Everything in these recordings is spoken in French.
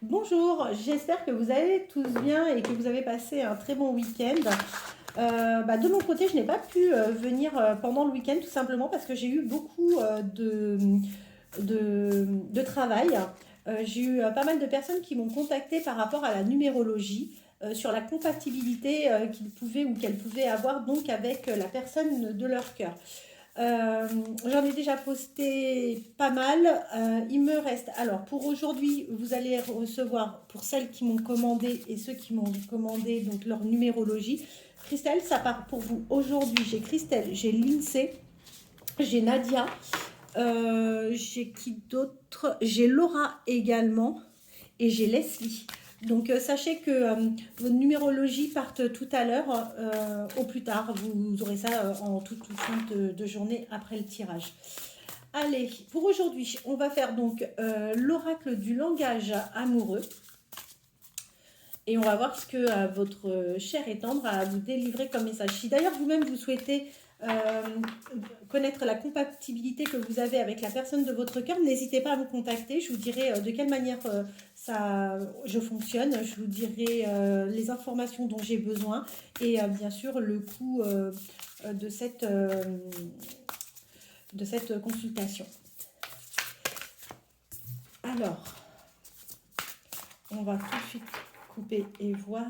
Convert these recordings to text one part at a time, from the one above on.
Bonjour, j'espère que vous allez tous bien et que vous avez passé un très bon week-end. De mon côté, je n'ai pas pu venir pendant le week-end tout simplement parce que j'ai eu beaucoup de travail. J'ai eu pas mal de personnes qui m'ont contacté par rapport à la numérologie, sur la compatibilité qu'ils pouvaient ou qu'elles pouvaient avoir donc avec la personne de leur cœur. Euh, J'en ai déjà posté pas mal. Il me reste, alors pour aujourd'hui, vous allez recevoir pour celles qui m'ont commandé et ceux qui m'ont commandé donc leur numérologie. Christelle, ça part pour vous aujourd'hui. J'ai Christelle, j'ai Lindsay, j'ai Nadia, j'ai qui d'autre? J'ai Laura également et j'ai Leslie. Donc sachez que vos numérologies partent tout à l'heure, au plus tard. Vous aurez ça en toute fin de journée après le tirage. Allez, pour aujourd'hui, on va faire donc l'oracle du langage amoureux. Et on va voir ce que votre cher et tendre a à vous délivrer comme message. Si d'ailleurs vous-même vous souhaitez euh, connaître la compatibilité que vous avez avec la personne de votre cœur, n'hésitez pas à me contacter. Je vous dirai de quelle manière je fonctionne. Je vous dirai les informations dont j'ai besoin et bien sûr le coût de cette consultation. Alors, on va tout de suite couper et voir.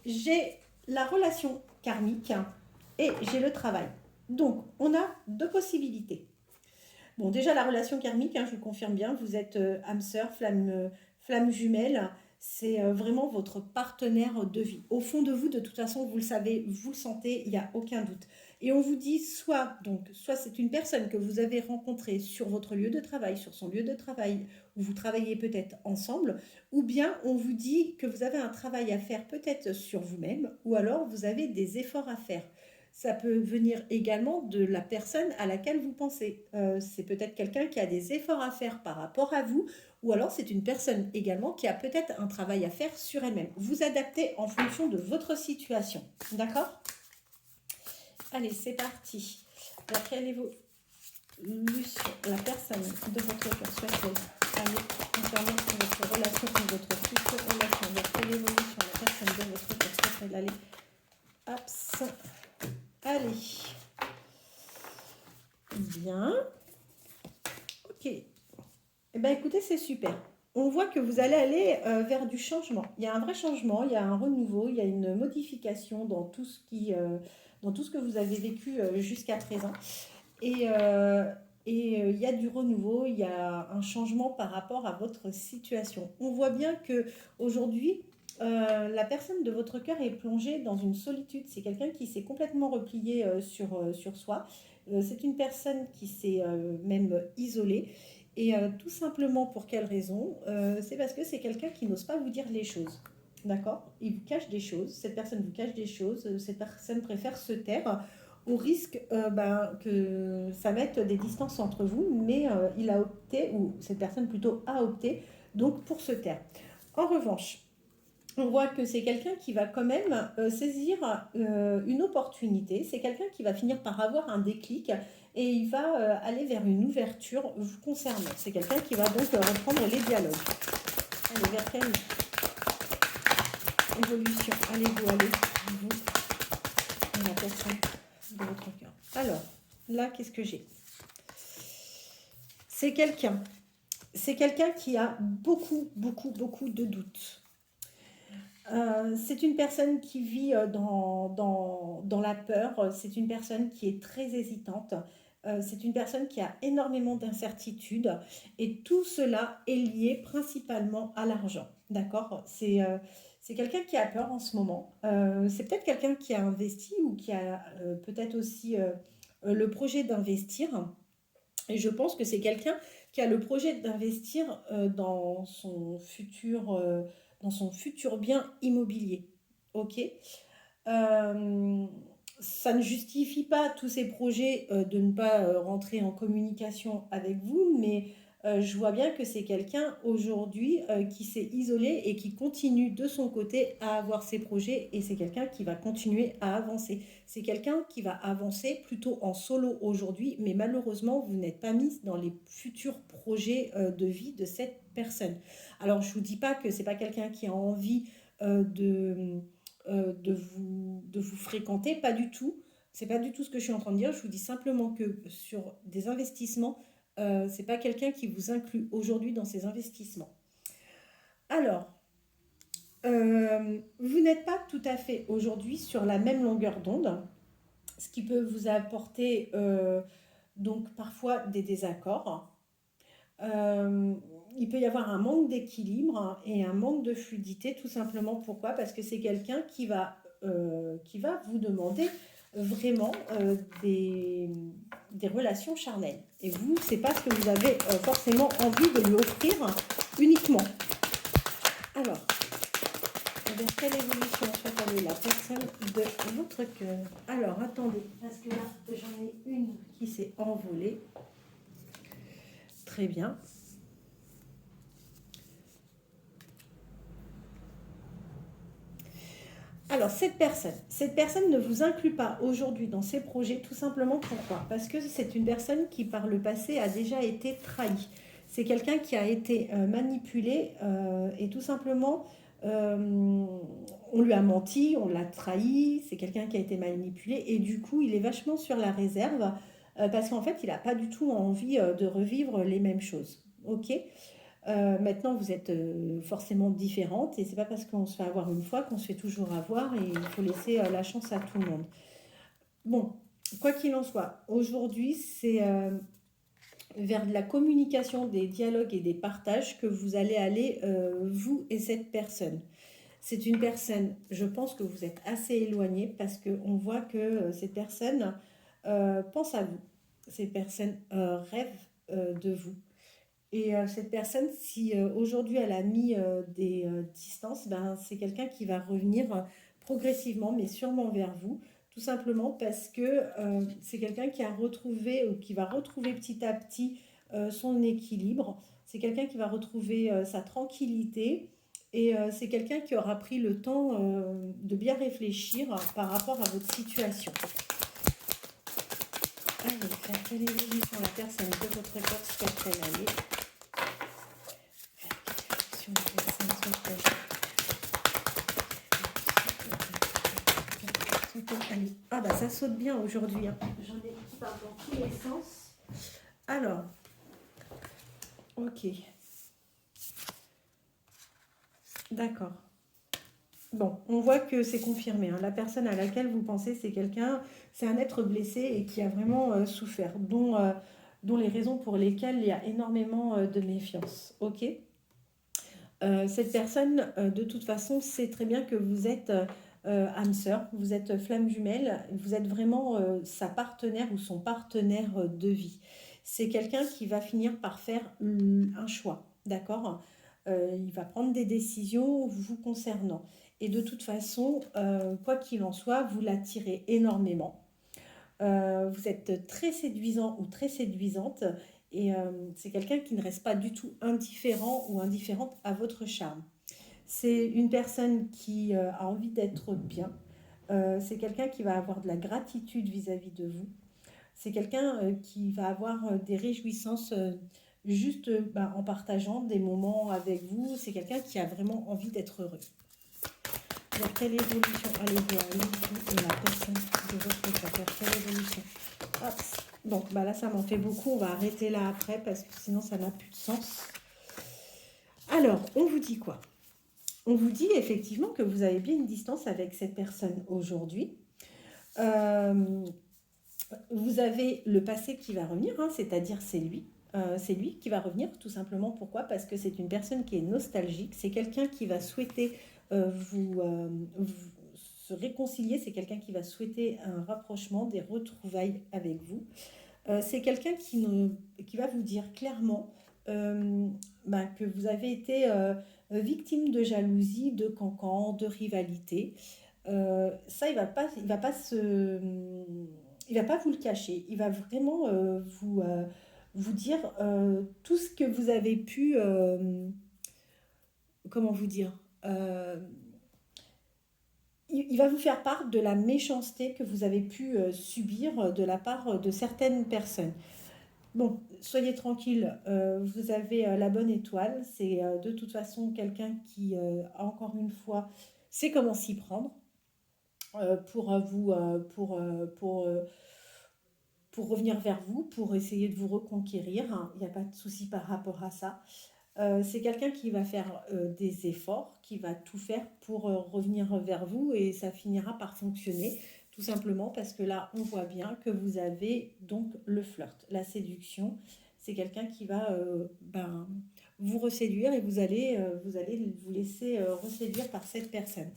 J'ai la relation karmique et j'ai le travail. Donc, on a deux possibilités. Bon, déjà, la relation karmique, je vous confirme bien, vous êtes âme sœur, flamme jumelle. C'est vraiment votre partenaire de vie. Au fond de vous, de toute façon, vous le savez, vous le sentez, il n'y a aucun doute. Et on vous dit soit c'est une personne que vous avez rencontrée sur votre lieu de travail, sur son lieu de travail, où vous travaillez peut-être ensemble, ou bien on vous dit que vous avez un travail à faire peut-être sur vous-même, ou alors vous avez des efforts à faire. Ça peut venir également de la personne à laquelle vous pensez. C'est peut-être quelqu'un qui a des efforts à faire par rapport à vous, ou alors c'est une personne également qui a peut-être un travail à faire sur elle-même. Vous adaptez en fonction de votre situation. D'accord? Allez, c'est parti. Quelle évolution la personne de votre cœur souhaite aller concerner votre relation ou votre future relation? Vers quelle évolution la personne de votre cœur souhaite aller? Hop, allez. Bien. Ok. Eh bien, écoutez, c'est super. On voit que vous allez aller vers du changement. Il y a un vrai changement, il y a un renouveau, il y a une modification dans tout ce que vous avez vécu jusqu'à présent. Et, il y a du renouveau, il y a un changement par rapport à votre situation. On voit bien que aujourd'hui, la personne de votre cœur est plongée dans une solitude. C'est quelqu'un qui s'est complètement replié sur soi. C'est une personne qui s'est même isolée. Et tout simplement pour quelle raison? C'est parce que c'est quelqu'un qui n'ose pas vous dire les choses. D'accord? Il vous cache des choses, cette personne vous cache des choses, cette personne préfère se taire au risque que ça mette des distances entre vous, mais il a opté, ou cette personne plutôt a opté, donc pour se taire. En revanche, on voit que c'est quelqu'un qui va quand même saisir une opportunité, c'est quelqu'un qui va finir par avoir un déclic et il va aller vers une ouverture vous concernant. C'est quelqu'un qui va donc reprendre les dialogues. Allez, vers quelle évolution allez-vous aller, vous, la personne de votre cœur? Alors, là, qu'est-ce que j'ai? C'est quelqu'un. C'est quelqu'un qui a beaucoup, beaucoup, beaucoup de doutes. C'est une personne qui vit dans la peur, c'est une personne qui est très hésitante, c'est une personne qui a énormément d'incertitudes et tout cela est lié principalement à l'argent. D'accord? C'est quelqu'un qui a peur en ce moment. C'est peut-être quelqu'un qui a investi ou qui a peut-être aussi le projet d'investir. Et je pense que c'est quelqu'un qui a le projet d'investir dans son futur bien immobilier. Ok. Euh, Ça ne justifie pas tous ces projets de ne pas rentrer en communication avec vous, mais je vois bien que c'est quelqu'un aujourd'hui qui s'est isolé et qui continue de son côté à avoir ses projets et c'est quelqu'un qui va continuer à avancer. C'est quelqu'un qui va avancer plutôt en solo aujourd'hui, mais malheureusement, vous n'êtes pas mis dans les futurs projets de vie de cette personne. Alors, je ne vous dis pas que c'est pas quelqu'un qui a envie de vous fréquenter, pas du tout. C'est pas du tout ce que je suis en train de dire. Je vous dis simplement que sur des investissements, c'est pas quelqu'un qui vous inclut aujourd'hui dans ses investissements. Alors, vous n'êtes pas tout à fait aujourd'hui sur la même longueur d'onde, ce qui peut vous apporter donc parfois des désaccords. Euh, il peut y avoir un manque d'équilibre et un manque de fluidité, tout simplement. Pourquoi? Parce que c'est quelqu'un qui va vous demander vraiment des relations charnelles. Et vous, c'est pas ce que vous avez forcément envie de lui offrir uniquement. Alors, vers quelle évolution soit allée la personne de votre cœur? Alors, attendez, parce que là, j'en ai une qui s'est envolée. Très bien. Alors, cette personne ne vous inclut pas aujourd'hui dans ses projets, tout simplement pourquoi? Parce que c'est une personne qui, par le passé, a déjà été trahie. C'est quelqu'un qui a été manipulé et tout simplement, on lui a menti, on l'a trahi, c'est quelqu'un qui a été manipulé et du coup, il est vachement sur la réserve parce qu'en fait, il n'a pas du tout envie de revivre les mêmes choses. Ok? Maintenant, vous êtes forcément différente et c'est pas parce qu'on se fait avoir une fois qu'on se fait toujours avoir et il faut laisser la chance à tout le monde. Bon, quoi qu'il en soit, aujourd'hui, c'est vers de la communication, des dialogues et des partages que vous allez aller, vous et cette personne. C'est une personne, je pense que vous êtes assez éloigné parce qu'on voit que cette personne pense à vous. Cette personne rêve de vous. Et cette personne, si aujourd'hui elle a mis des distances, ben, c'est quelqu'un qui va revenir progressivement, mais sûrement vers vous, tout simplement parce que c'est quelqu'un qui a retrouvé ou qui va retrouver petit à petit son équilibre. C'est quelqu'un qui va retrouver sa tranquillité et c'est quelqu'un qui aura pris le temps de bien réfléchir par rapport à votre situation. Allez, faire quelle évolution la personne de votre corps souhaite-t-elle aller? Ah bah ça saute bien aujourd'hui. Hein. J'en ai qui partent dans tous les sens. Alors, ok. D'accord. Bon, on voit que c'est confirmé. Hein. La personne à laquelle vous pensez, c'est quelqu'un, c'est un être blessé et qui a vraiment souffert, dont les raisons pour lesquelles il y a énormément de méfiance. Ok. Cette personne, de toute façon, sait très bien que vous êtes âme sœur, vous êtes flamme jumelle, vous êtes vraiment sa partenaire ou son partenaire de vie. C'est quelqu'un qui va finir par faire un choix, d'accord? Il va prendre des décisions vous concernant. Et de toute façon, quoi qu'il en soit, vous l'attirez énormément. Vous êtes très séduisant ou très séduisante et c'est quelqu'un qui ne reste pas du tout indifférent ou indifférente à votre charme. C'est une personne qui a envie d'être bien. C'est quelqu'un qui va avoir de la gratitude vis-à-vis de vous. C'est quelqu'un qui va avoir des réjouissances juste en partageant des moments avec vous. C'est quelqu'un qui a vraiment envie d'être heureux. Vers quelle évolution allez-vous aller la personne de votre cœur? Vers quelle évolution? Hop. Donc là, ça m'en fait beaucoup. On va arrêter là après parce que sinon, ça n'a plus de sens. Alors, on vous dit quoi? On vous dit effectivement que vous avez bien une distance avec cette personne aujourd'hui. Vous avez le passé qui va revenir, hein, c'est-à-dire c'est lui. C'est lui qui va revenir, tout simplement. Pourquoi? Parce que c'est une personne qui est nostalgique. C'est quelqu'un qui va souhaiter vous se réconcilier. C'est quelqu'un qui va souhaiter un rapprochement, des retrouvailles avec vous. C'est quelqu'un qui va vous dire clairement que vous avez été victime de jalousie, de cancan, de rivalité. Ça, il va pas vous le cacher. Il va vraiment vous dire tout ce que vous avez pu, comment vous dire, il va vous faire part de la méchanceté que vous avez pu subir de la part de certaines personnes. Bon, soyez tranquille, vous avez la bonne étoile. C'est de toute façon quelqu'un qui, encore une fois, sait comment s'y prendre pour vous, pour revenir vers vous, pour essayer de vous reconquérir, hein. Il n'y a pas de souci par rapport à ça. C'est quelqu'un qui va faire des efforts, qui va tout faire pour revenir vers vous et ça finira par fonctionner, tout simplement parce que là, on voit bien que vous avez donc le flirt, la séduction. C'est quelqu'un qui va vous reséduire et vous allez vous laisser reséduire par cette personne.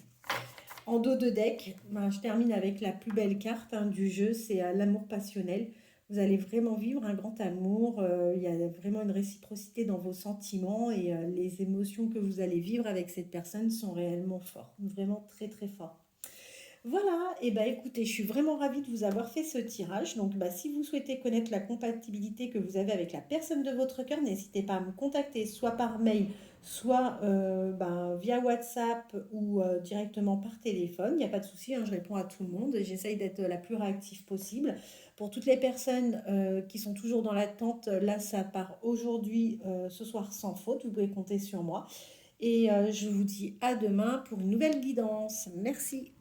En dos de deck, ben, je termine avec la plus belle carte hein, du jeu, c'est l'amour passionnel. Vous allez vraiment vivre un grand amour, il y a vraiment une réciprocité dans vos sentiments et les émotions que vous allez vivre avec cette personne sont réellement fortes, vraiment très très fortes. Voilà, et bah écoutez, je suis vraiment ravie de vous avoir fait ce tirage. Donc bah, si vous souhaitez connaître la compatibilité que vous avez avec la personne de votre cœur, n'hésitez pas à me contacter soit par mail, soit via WhatsApp ou directement par téléphone. Il n'y a pas de souci, hein, je réponds à tout le monde. J'essaye d'être la plus réactive possible. Pour toutes les personnes qui sont toujours dans l'attente, là ça part aujourd'hui, ce soir sans faute. Vous pouvez compter sur moi. Et je vous dis à demain pour une nouvelle guidance. Merci.